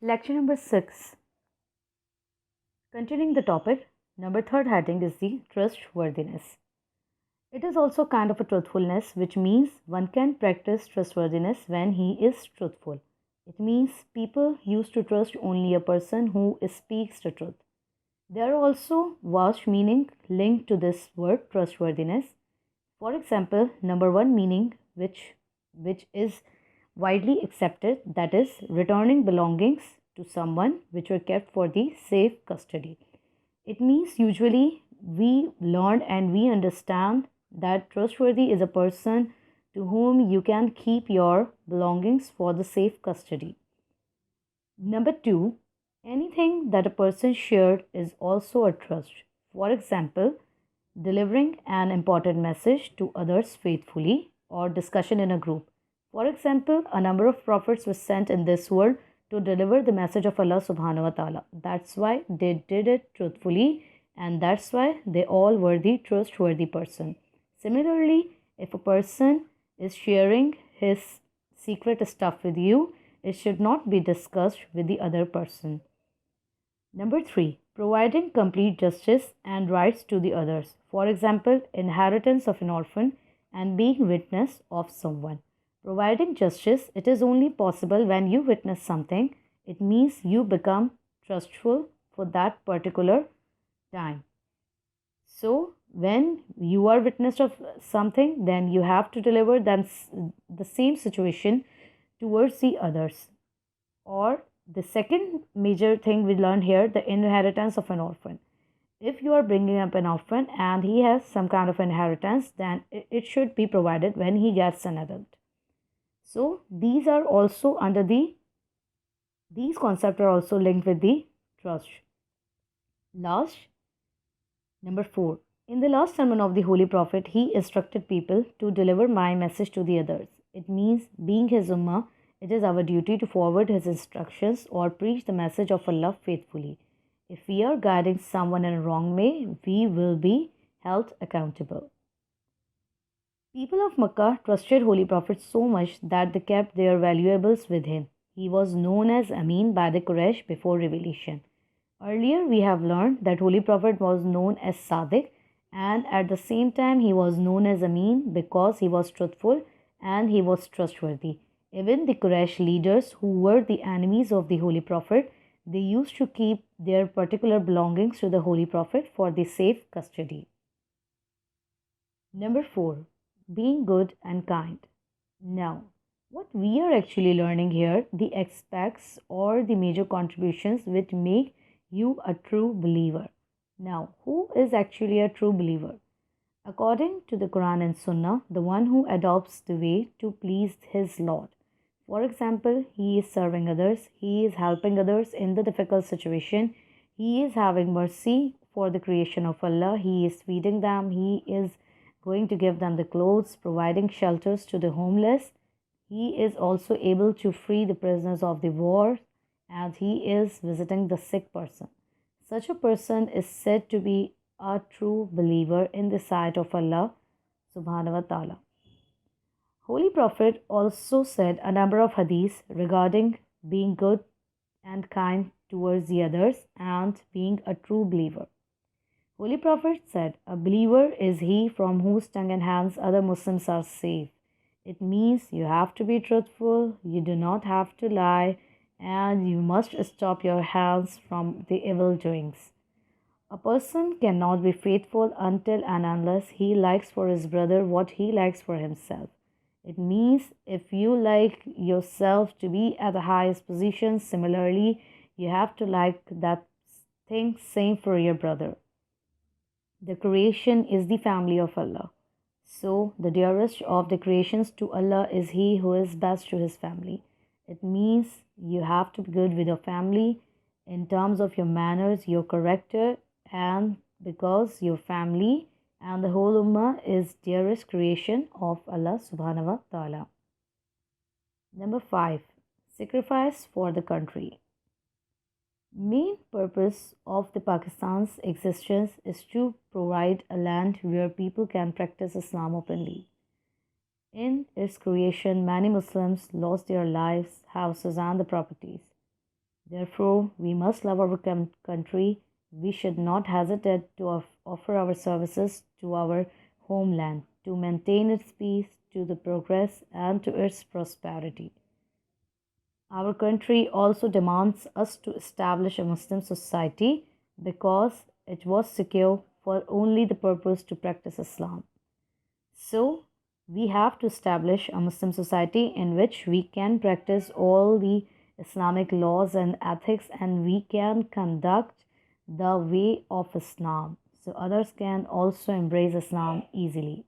Lecture number 6. Continuing the topic, number third heading is the trustworthiness. It is also kind of a truthfulness, which means one can practice trustworthiness when he is truthful. It means people used to trust only a person who speaks the truth. There are also vast meaning linked to this word trustworthiness. For example, number one meaning, which is widely accepted, that is returning belongings to someone which were kept for the safe custody. It means usually we learn and we understand that trustworthy is a person to whom you can keep your belongings for the safe custody. Number two, anything that a person shared is also a trust. For example, delivering an important message to others faithfully or discussion in a group. For example, a number of prophets were sent in this world to deliver the message of Allah subhanahu wa ta'ala. That's why they did it truthfully, and that's why they all were the trustworthy person. Similarly, if a person is sharing his secret stuff with you, it should not be discussed with the other person. Number three, providing complete justice and rights to the others. For example, inheritance of an orphan and being witness of someone. Providing justice, it is only possible when you witness something. It means you become trustful for that particular time. So, when you are witness of something, then you have to deliver the same situation towards the others. Or the second major thing we learn here, the inheritance of an orphan. If you are bringing up an orphan and he has some kind of inheritance, then it should be provided when he gets an adult. So these are also these concepts are also linked with the trust. Last, number 4. In the last sermon of the Holy Prophet, he instructed people to deliver my message to the others. It means, being his ummah, it is our duty to forward his instructions or preach the message of Allah faithfully. If we are guiding someone in a wrong way, we will be held accountable. People of Makkah trusted Holy Prophet so much that they kept their valuables with him. He was known as Amin by the Quraysh before revelation. Earlier, we have learned that Holy Prophet was known as Sadiq, and at the same time, he was known as Amin because he was truthful and he was trustworthy. Even the Quraysh leaders, who were the enemies of the Holy Prophet, they used to keep their particular belongings to the Holy Prophet for the safe custody. Number 4. Being good and kind. Now, what we are actually learning here, the aspects or the major contributions which make you a true believer. Now, who is actually a true believer? According to the Quran and Sunnah, the one who adopts the way to please his Lord. For example, he is serving others, he is helping others in the difficult situation, he is having mercy for the creation of Allah, he is feeding them, he is going to give them the clothes, providing shelters to the homeless. He is also able to free the prisoners of the war, and he is visiting the sick person. Such a person is said to be a true believer in the sight of Allah subhanahu wa ta'ala. Holy Prophet also said a number of hadiths regarding being good and kind towards the others and being a true believer. Holy Prophet said, a believer is he from whose tongue and hands other Muslims are safe. It means you have to be truthful, you do not have to lie, and you must stop your hands from the evil doings. A person cannot be faithful until and unless he likes for his brother what he likes for himself. It means if you like yourself to be at the highest position, similarly, you have to like that thing same for your brother. The creation is the family of Allah. So, the dearest of the creations to Allah is he who is best to his family. It means you have to be good with your family in terms of your manners, your character, and because your family and the whole ummah is dearest creation of Allah subhanahu wa ta'ala. Number 5. Sacrifice for the country. Main purpose of the Pakistan's existence is to provide a land where people can practice Islam openly. In its creation, many Muslims lost their lives, houses, and the properties. Therefore, we must love our country. We should not hesitate to offer our services to our homeland, to maintain its peace, to the progress, and to its prosperity. Our country also demands us to establish a Muslim society because it was secure for only the purpose to practice Islam. So, we have to establish a Muslim society in which we can practice all the Islamic laws and ethics, and we can conduct the way of Islam so others can also embrace Islam easily.